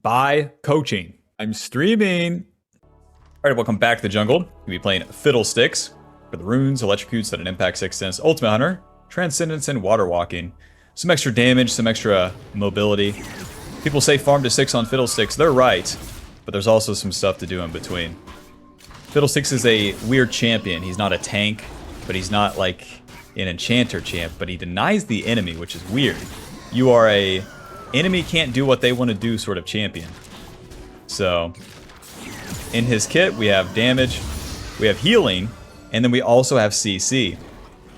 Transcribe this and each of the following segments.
by coaching. I'm streaming. Alright, welcome back to the jungle. We'll be playing Fiddlesticks for the runes, electrocutes that an impact 6 sense, ultimate hunter, transcendence, and water walking. Some extra damage, some extra mobility. People say farm to 6 on Fiddlesticks. They're right, but there's also some stuff to do in between. Fiddlesticks is a weird champion. He's not a tank, but he's not like an enchanter champ, but he denies the enemy, which is weird. You are a enemy can't do what they want to do sort of champion. So in his kit, we have damage, we have healing, and then we also have CC.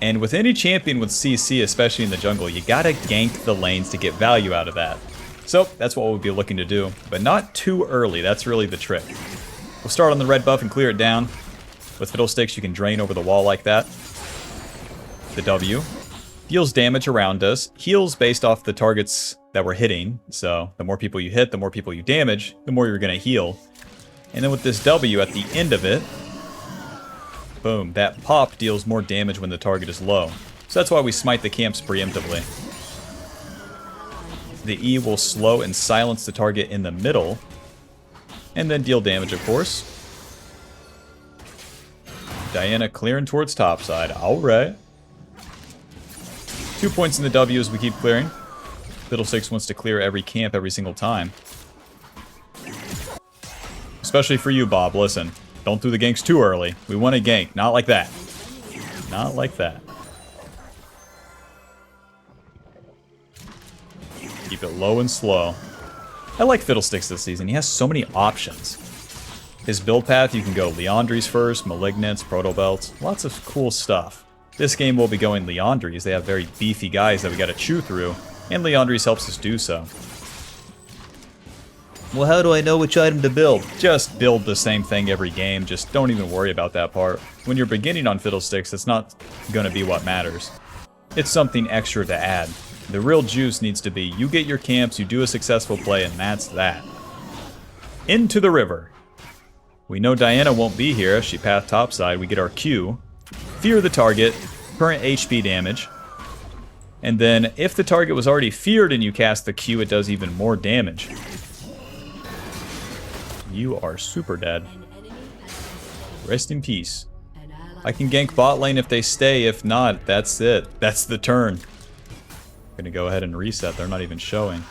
And with any champion with CC, especially in the jungle, you gotta gank the lanes to get value out of that. So that's what we'll be looking to do, but not too early. That's really the trick. We'll start on the red buff and clear it down. With Fiddlesticks, you can drain over the wall like that. The W deals damage around us, heals based off the targets that we're hitting. So the more people you hit, the more people you damage, the more you're gonna heal. And then with this W at the end of it, boom, that pop deals more damage when the target is low. So that's why we smite the camps preemptively. The E will slow and silence the target in the middle, and then deal damage, of course. Diana clearing towards topside. Alright. 2 points in the W as we keep clearing. Fiddlesticks wants to clear every camp every single time. Especially for you, Bob. Listen, don't do the ganks too early. We want to gank. Not like that. Not like that. Keep it low and slow. I like Fiddlesticks this season. He has so many options. His build path, you can go Leandries first, Malignants, Protobelts. Lots of cool stuff. This game we'll be going Leandries. They have very beefy guys that we gotta chew through, and Leandries helps us do so. Well, how do I know which item to build? Just build the same thing every game. Just don't even worry about that part. When you're beginning on Fiddlesticks, it's not gonna be what matters. It's something extra to add. The real juice needs to be you get your camps, you do a successful play, and that's that. Into the river. We know Diana won't be here. She passed topside. We get our Q. Fear the target. Current HP damage. And then if the target was already feared and you cast the Q, it does even more damage. You are super dead. Rest in peace. I can gank bot lane if they stay. If not, that's it. That's the turn. I'm gonna go ahead and reset. They're not even showing.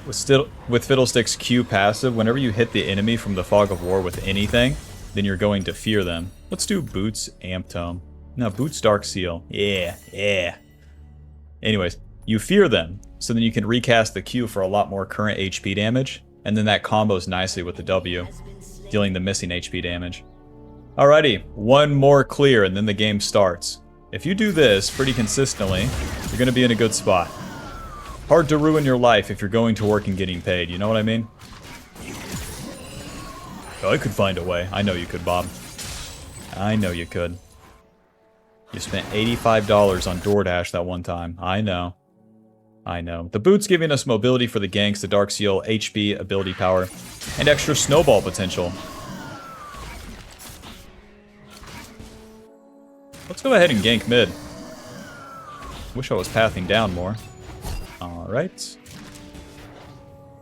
With Fiddlesticks Q passive, whenever you hit the enemy from the Fog of War with anything, then you're going to fear them. Let's do Boots Amp Tome. No, Boots Dark Seal. Yeah. Anyways, you fear them, so then you can recast the Q for a lot more current HP damage, and then that combos nicely with the W, dealing the missing HP damage. Alrighty, one more clear and then the game starts. If you do this pretty consistently, you're going to be in a good spot. Hard to ruin your life if you're going to work and getting paid, you know what I mean? Oh, I could find a way. I know you could, Bob. I know you could. You spent $85 on DoorDash that one time. I know. I know. The boot's giving us mobility for the ganks, the Dark Seal, HP, ability power, and extra snowball potential. Let's go ahead and gank mid. Wish I was pathing down more. Alright.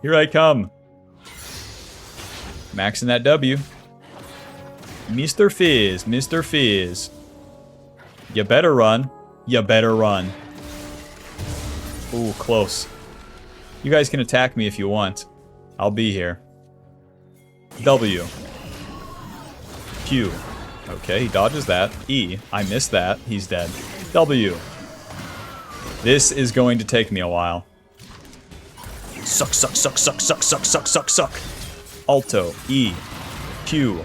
Here I come. Maxing that W. Mr. Fizz, Mr. Fizz. You better run. You better run. Ooh, close. You guys can attack me if you want. I'll be here. W. Q. Okay, he dodges that. E. I missed that. He's dead. W. This is going to take me a while. Suck, suck, suck, suck, suck, suck, suck, suck, suck. Alto. E. Q.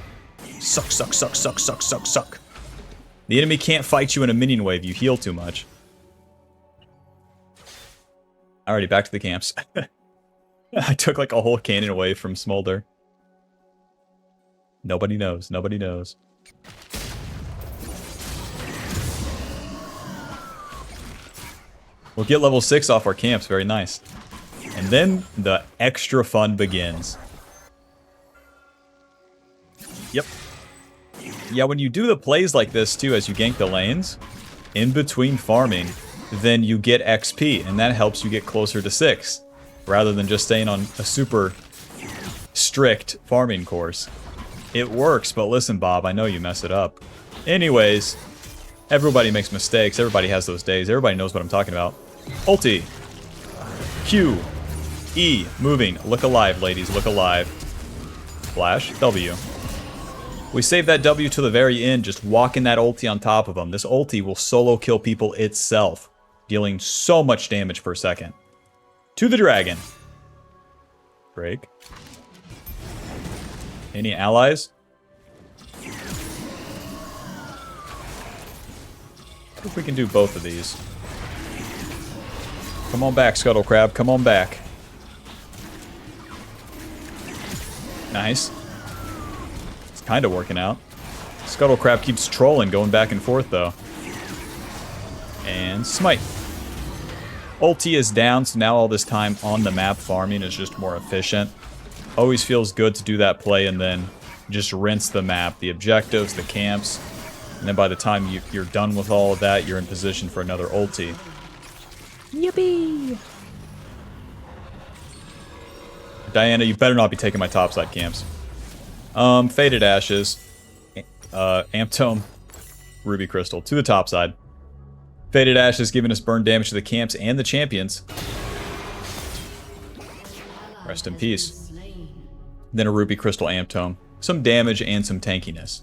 Suck, suck, suck, suck, suck, suck, suck. The enemy can't fight you in a minion wave. You heal too much. Alrighty, back to the camps. I took like a whole cannon away from Smolder. Nobody knows. Nobody knows. We'll get level 6 off our camps. Very nice. And then the extra fun begins. Yep. Yeah, when you do the plays like this too, as you gank the lanes, in between farming, then you get XP, and that helps you get closer to 6. rather than just staying on a super strict farming course. It works, but listen, Bob, I know you mess it up. Anyways, everybody makes mistakes. Everybody has those days. Everybody knows what I'm talking about. Ulti. Q. E. Moving. Look alive, ladies. Look alive. Flash. W. We save that W to the very end, just walking that ulti on top of them. This ulti will solo kill people itself, dealing so much damage per second. To the dragon. Break. Any allies? If we can do both of these. Come on back, Scuttle Crab. Come on back. Nice. It's kind of working out. Scuttle Crab keeps trolling, going back and forth, though. And smite. Ulti is down, so now all this time on the map farming is just more efficient. Always feels good to do that play and then just rinse the map. The objectives, the camps. And then by the time you're done with all of that, you're in position for another ulti. Yippee! Diana, you better not be taking my topside camps. Faded Ashes. Amp Tome. Ruby Crystal. To the top side. Faded Ashes giving us burn damage to the camps and the champions. Rest in peace. Then a Ruby Crystal Amp Tome. Some damage and some tankiness.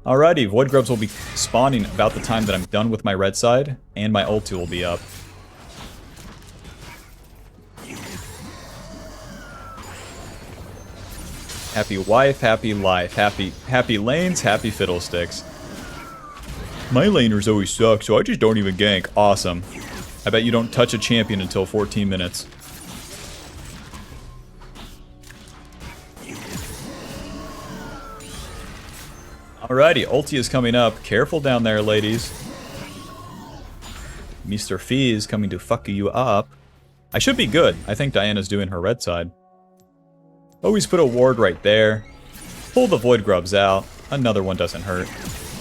Alrighty, Void Grubs will be spawning about the time that I'm done with my red side, and my ulti will be up. Happy wife, happy life, happy lanes, happy Fiddlesticks. My laners always suck, so I just don't even gank. Awesome. I bet you don't touch a champion until 14 minutes. Alrighty, ulti is coming up. Careful down there, ladies. Mr. Fee is coming to fuck you up. I should be good. I think Diana's doing her red side. Always put a ward right there. Pull the Void Grubs out. Another one doesn't hurt.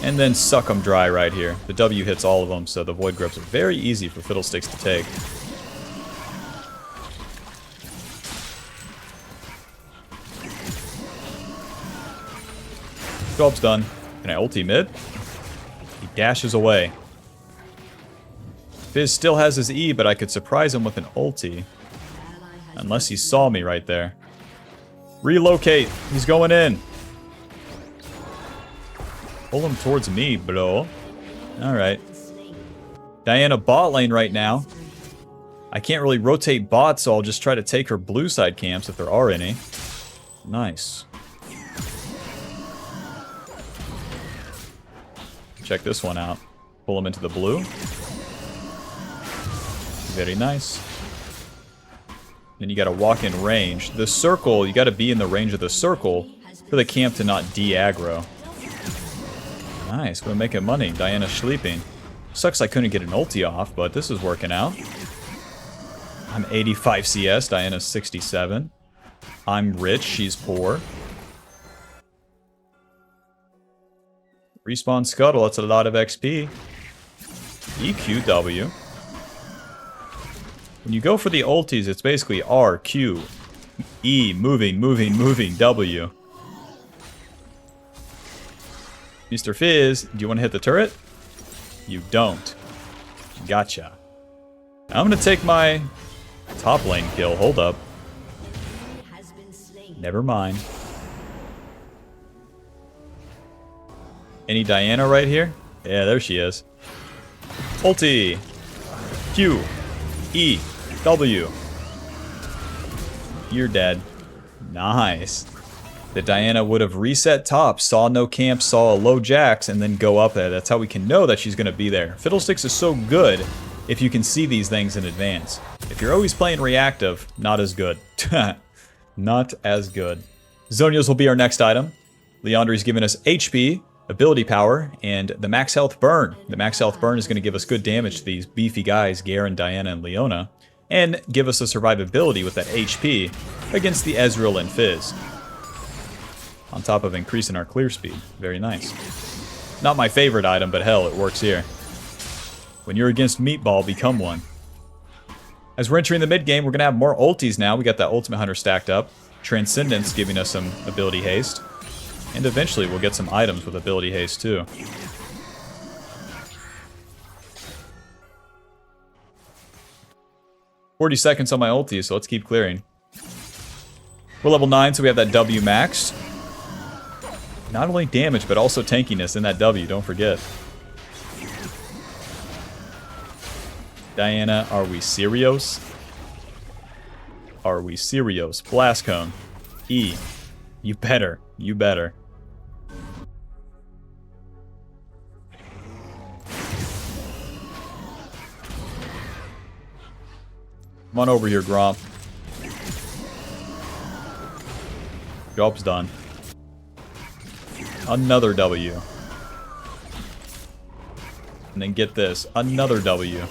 And then suck them dry right here. The W hits all of them, so the Void Grubs are very easy for Fiddlesticks to take. Job's done. Can I ulti mid? He dashes away. Fizz still has his E, but I could surprise him with an ulti. Unless he saw me right there. Relocate. He's going in. Pull him towards me, bro. Alright. Diana bot lane right now. I can't really rotate bots, so I'll just try to take her blue side camps if there are any. Nice. Check this one out. Pull him into the blue. Very nice. Then you gotta walk in range. The circle, you gotta be in the range of the circle for the camp to not de-aggro. Nice, we're making money. Diana's sleeping. Sucks I couldn't get an ulti off, but this is working out. I'm 85 CS, Diana's 67. I'm rich, she's poor. Respawn Scuttle, that's a lot of XP. EQW. When you go for the ultis, it's basically R, Q, E, moving, W. Mr. Fizz, do you want to hit the turret? You don't. Gotcha. I'm going to take my top lane kill. Hold up. Never mind. Any Diana right here? Yeah, there she is. Ulti. Q. E. W. You're dead. Nice. The Diana would have reset top, saw no camp, saw a low Jax, and then go up there. That's how we can know that she's going to be there. Fiddlesticks is so good if you can see these things in advance. If you're always playing reactive, not as good. Not as good. Zonios will be our next item. Leandri's giving us HP, ability power, and the max health burn. The max health burn is going to give us good damage to these beefy guys, Garen, Diana, and Leona, and give us a survivability with that HP against the Ezreal and Fizz. On top of increasing our clear speed. Very nice. Not my favorite item, but hell, it works here. When you're against Meatball, become one. As we're entering the mid game, we're going to have more ultis now. We got that Ultimate Hunter stacked up. Transcendence giving us some ability haste. And eventually we'll get some items with ability haste too. "40 seconds on my ulti, so let's keep clearing. We're level 9, so we have that W maxed. Not only damage, but also tankiness in that W, don't forget. Diana, are we serious? Are we serious? Blast Cone. E. You better. You better. Come on over here, Gromp. Job's done. Another W. And then get this. Another W.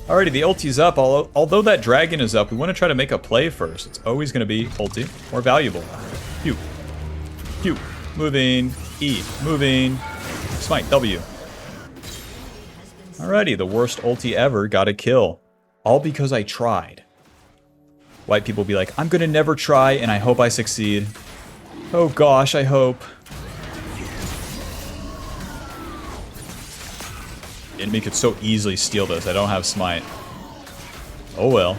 Alrighty, the ulti's up. Although that dragon is up, we want to try to make a play first. It's always going to be ulti. More valuable. Q. Q. Moving. E. Moving. Smite. W. Alrighty, the worst ulti ever got a kill. All because I tried. White people be like, I'm gonna never try and I hope I succeed. Oh gosh, I hope. Enemy could so easily steal this. I don't have smite. Oh well.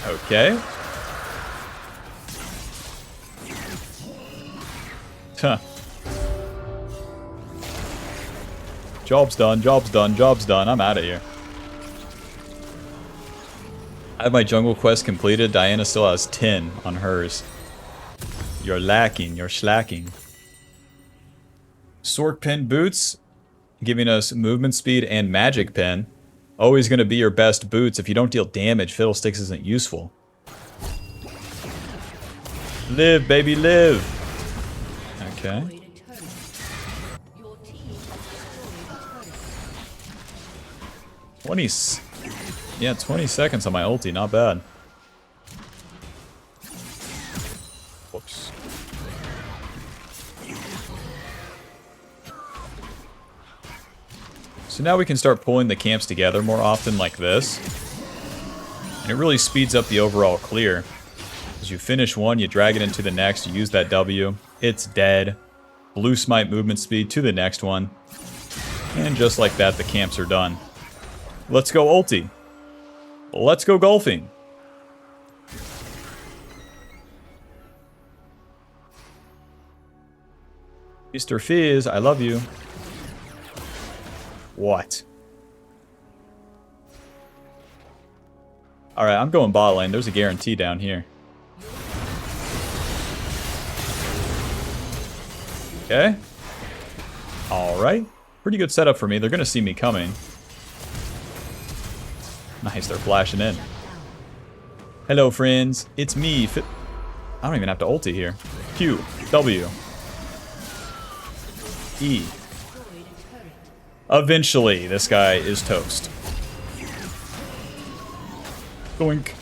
Okay. Huh. Job's done, job's done, job's done. I'm out of here. I have my jungle quest completed. Diana still has 10 on hers. You're lacking, you're slacking. Sork Pin boots, giving us movement speed and magic pin. Always going to be your best boots. If you don't deal damage, Fiddlesticks isn't useful. Live, baby, live. Okay. Yeah, 20 seconds on my ulti, not bad. Whoops. So now we can start pulling the camps together more often like this. And it really speeds up the overall clear. As you finish one, you drag it into the next, you use that W, it's dead. Blue smite movement speed to the next one. And just like that, the camps are done. Let's go ulti. Let's go golfing. Mr. Fizz, I love you. What? Alright, I'm going bot lane. There's a guarantee down here. Okay. Alright. Pretty good setup for me. They're going to see me coming. Nice, they're flashing in. Hello, friends. It's me. I don't even have to ulti here. Q. W. E. Eventually, this guy is toast. Boink.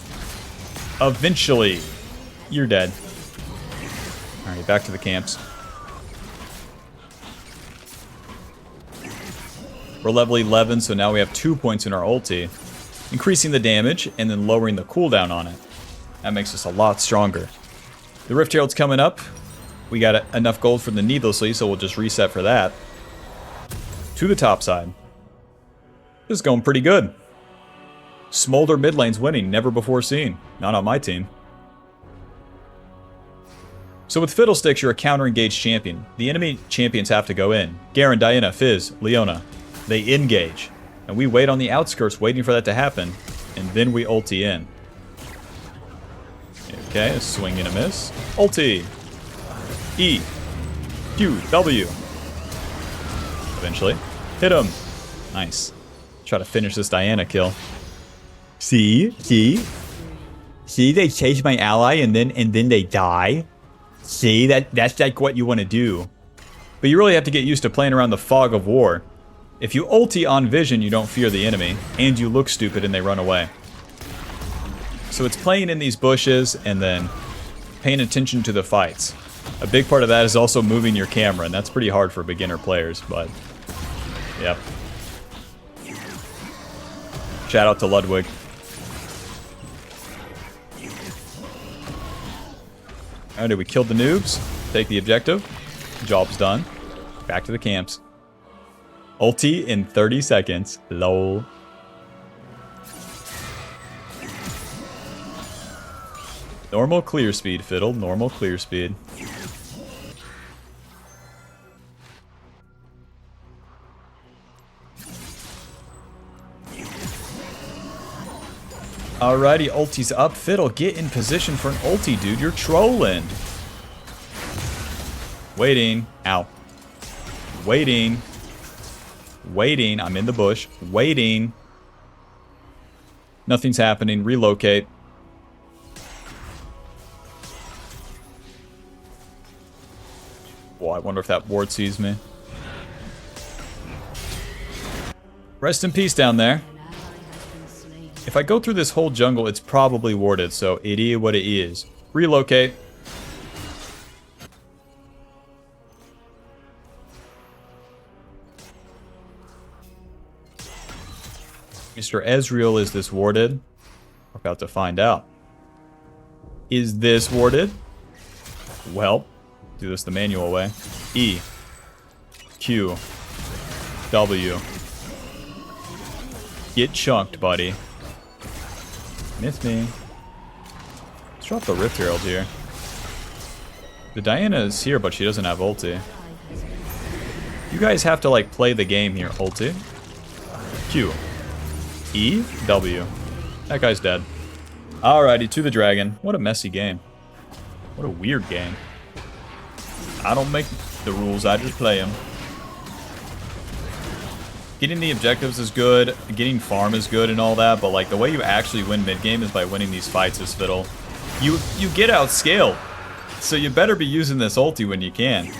Eventually, you're dead. Alright, back to the camps. We're level 11, so now we have 2 points in our ulti. Increasing the damage, and then lowering the cooldown on it. That makes us a lot stronger. The Rift Herald's coming up. We got enough gold for the Needlessly, so we'll just reset for that. To the top side. This is going pretty good. Smolder mid lane's winning, never before seen. Not on my team. So with Fiddlesticks, you're a counter-engaged champion. The enemy champions have to go in. Garen, Diana, Fizz, Leona. They engage. And we wait on the outskirts, waiting for that to happen. And then we ulti in. Okay, a swing and a miss. Ulti. E. Q. W. Eventually. Hit him. Nice. Try to finish this Diana kill. See? They chase my ally and then they die? See? That's like what you want to do. But you really have to get used to playing around the fog of war. If you ulti on vision, you don't fear the enemy, and you look stupid and they run away. So it's playing in these bushes and then paying attention to the fights. A big part of that is also moving your camera, and that's pretty hard for beginner players, but yep. Shout out to Ludwig. Alright, we killed the noobs. Take the objective. Job's done. Back to the camps. Ulti in 30 seconds. Lol. Normal clear speed, Fiddle. Normal clear speed. Alrighty, ulti's up. Fiddle, get in position for an ulti, dude. You're trolling. Waiting. Ow. Waiting. Waiting. I'm in the bush. Waiting. Nothing's happening. Relocate. Well, I wonder if that ward sees me. Rest in peace down there. If I go through this whole jungle, it's probably warded, so it is what it is. Relocate. Mr. Ezreal, is this warded? We're about to find out. Is this warded? Well, do this the manual way. E. Q. W. Get chunked, buddy. Miss me. Let's drop the Rift Herald here. The Diana is here, but she doesn't have ulti. You guys have to, like, play the game here. Ulti. Q. E. W. That guy's dead. Alrighty, to the dragon. What a messy game. What a weird game. I don't make the rules, I just play them. Getting the objectives is good, getting farm is good and all that, but like the way you actually win mid-game is by winning these fights as Fiddle. You get outscaled, so you better be using this ulti when you can.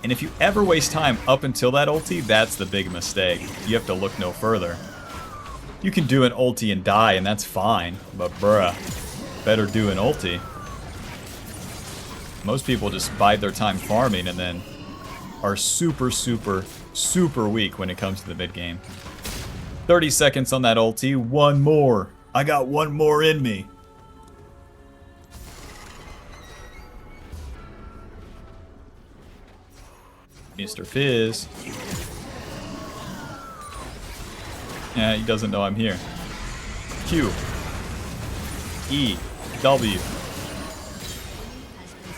And if you ever waste time up until that ulti, that's the big mistake. You have to look no further. You can do an ulti and die, and that's fine, but bruh, better do an ulti. Most people just bide their time farming and then are super weak when it comes to the mid game. 30 seconds on that ulti. One more. I got one more in me. Mr. Fizz. Yeah, he doesn't know I'm here. Q. E. W.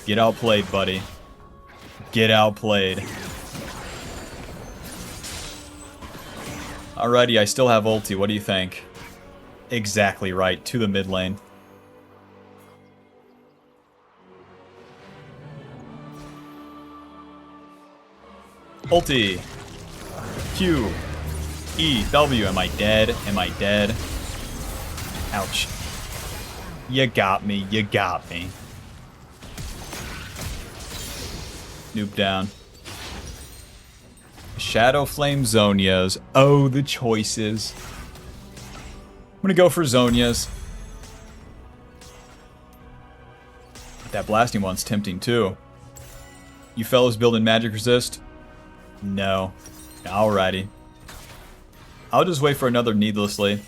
Get outplayed, buddy. Get outplayed. Alrighty, I still have ulti. What do you think? Exactly right. To the mid lane. Ulti. Q. E. W. Am I dead? Am I dead? Ouch. You got me. You got me. Noob down. Shadow Flame Zonias. Oh, the choices. I'm gonna go for Zonias. But that blasting one's tempting too. You fellas building magic resist? No. Alrighty. I'll just wait for another needlessly.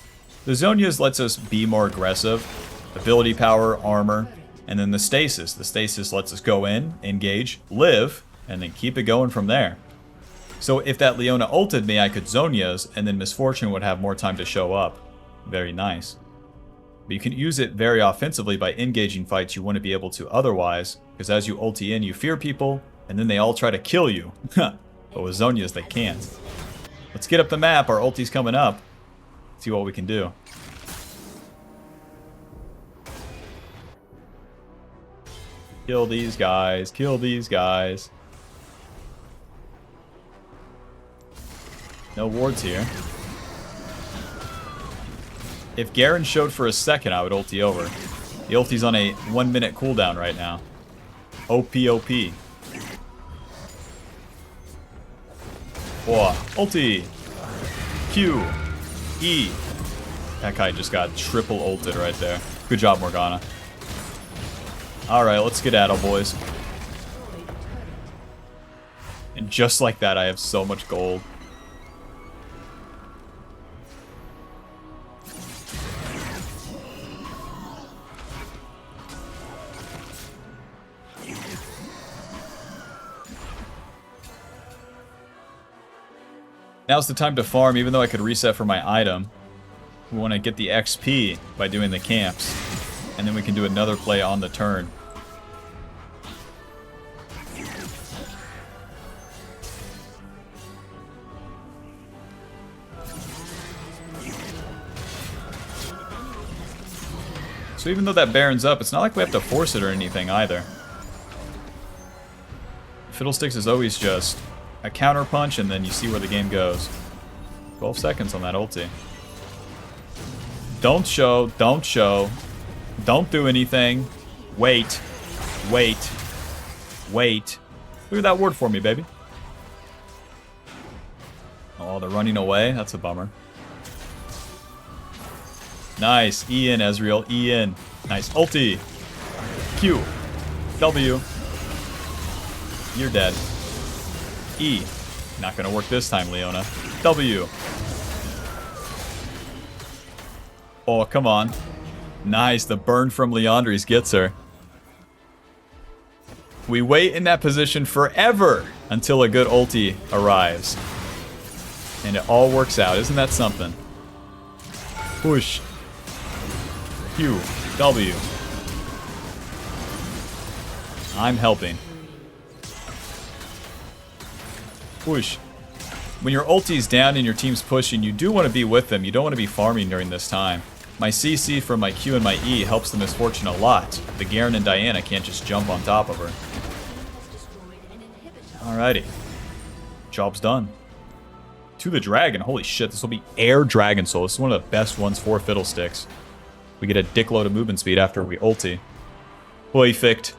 The Zonias lets us be more aggressive. Ability power, armor, and then the stasis. The stasis lets us go in, engage, live, and then keep it going from there. So if that Leona ulted me, I could Zonias, and then Misfortune would have more time to show up. Very nice. But you can use it very offensively by engaging fights you wouldn't be able to otherwise, because as you ulti in, you fear people, and then they all try to kill you. But with Zonias, they can't. Let's get up the map. Our ulti's coming up. See what we can do. Kill these guys. Kill these guys. No wards here. If Garen showed for a second, I would ulti over. The ulti's on a 1 minute cooldown right now. OP. Whoa. Ulti. Q. E. That guy just got triple ulted right there. Good job, Morgana. Alright, let's skedaddle, boys. And just like that, I have so much gold. Now's the time to farm, even though I could reset for my item. We want to get the XP by doing the camps. And then we can do another play on the turn. So even though that Baron's up, it's not like we have to force it or anything either. Fiddlesticks is always just a counter punch and then you see where the game goes. 12 seconds on that ulti. Don't show, don't show. Don't do anything. Wait. Wait. Wait. Look at that word for me, baby. Oh, they're running away? That's a bummer. Nice. E in, Ezreal. E in. Nice. Ulti. Q. W. You're dead. E. Not gonna work this time, Leona. W. Oh, come on. Nice. The burn from Leandri's gets her. We wait in that position forever until a good ulti arrives. And it all works out. Isn't that something? Push. Q. W. I'm helping. Push. When your ulti's down and your team's pushing, you do want to be with them. You don't want to be farming during this time. My CC from my Q and my E helps the Misfortune a lot. The Garen and Diana can't just jump on top of her. Alrighty. Job's done. To the dragon. Holy shit, this will be Air Dragon Soul. This is one of the best ones for Fiddlesticks. We get a dickload of movement speed after we ulti. Perfect.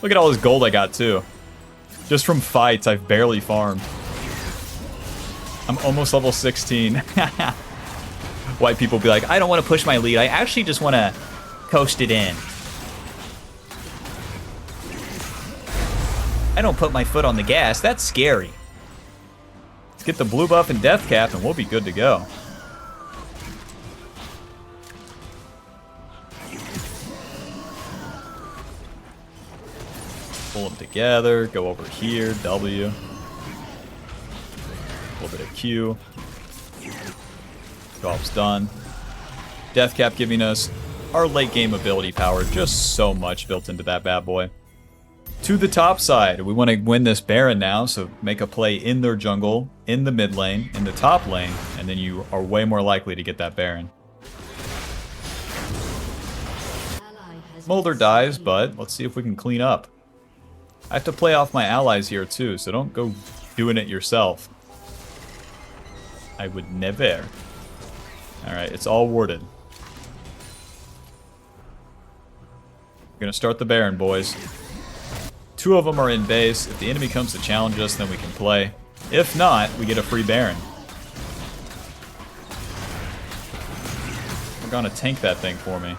Look at all this gold I got too. Just from fights, I've barely farmed. I'm almost level 16. White people be like, I don't want to push my lead. I actually just want to coast it in. I don't put my foot on the gas. That's scary. Let's get the blue buff and death cap and we'll be good to go. Pull them together, go over here, W. A little bit of Q. Job's done. Death cap giving us our late game ability power. Just so much built into that bad boy. To the top side, we want to win this Baron now, so make a play in their jungle, in the mid lane, in the top lane, and then you are way more likely to get that Baron. Mulder dies, but let's see if we can clean up. I have to play off my allies here too, so don't go doing it yourself. I would never. Alright, it's all warded. We're gonna start the Baron, boys. 2 of them are in base. If the enemy comes to challenge us, then we can play. If not, we get a free Baron. We're gonna tank that thing for me.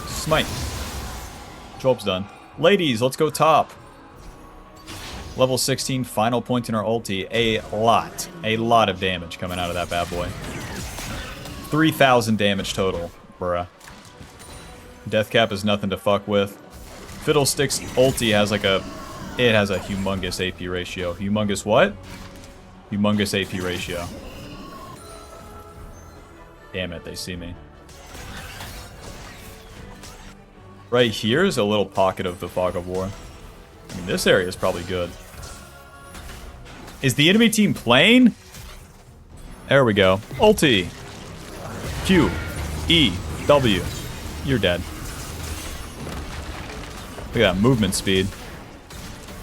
Smite. Job's done. Ladies, let's go top. Level 16, final point in our ulti. A lot of damage coming out of that bad boy. 3,000 damage total, bruh. Death cap is nothing to fuck with. Fiddlesticks ulti has like it has a humongous AP ratio. Humongous what? Humongous AP ratio. Damn it, they see me. Right here is a little pocket of the Fog of War. I mean, this area is probably good. Is the enemy team playing? There we go. Ulti. Q. E. W. You're dead. Look at that movement speed.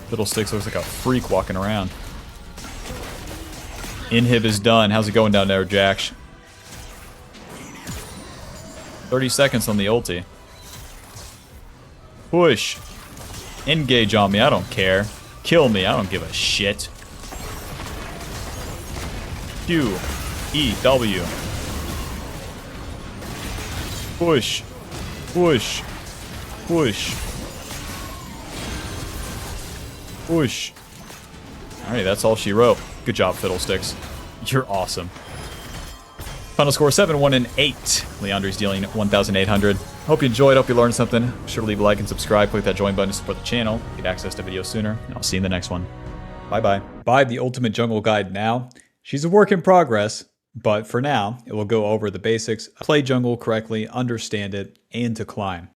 Fiddlesticks looks like a freak walking around. Inhib is done. How's it going down there, Jax? 30 seconds on the ulti. Push. Engage on me. I don't care. Kill me. I don't give a shit. Q, E, W. Push, push, push, push. Alright, that's all she wrote. Good job, Fiddlesticks. You're awesome. Final score 7-1-8. Leandri's dealing 1,800. Hope you enjoyed. Hope you learned something. Be sure to leave a like and subscribe. Click that join button to support the channel. Get access to videos sooner. And I'll see you in the next one. Bye-bye. Buy the Ultimate Jungle Guide now. She's a work in progress, but for now, it will go over the basics, play jungle correctly, understand it, and to climb.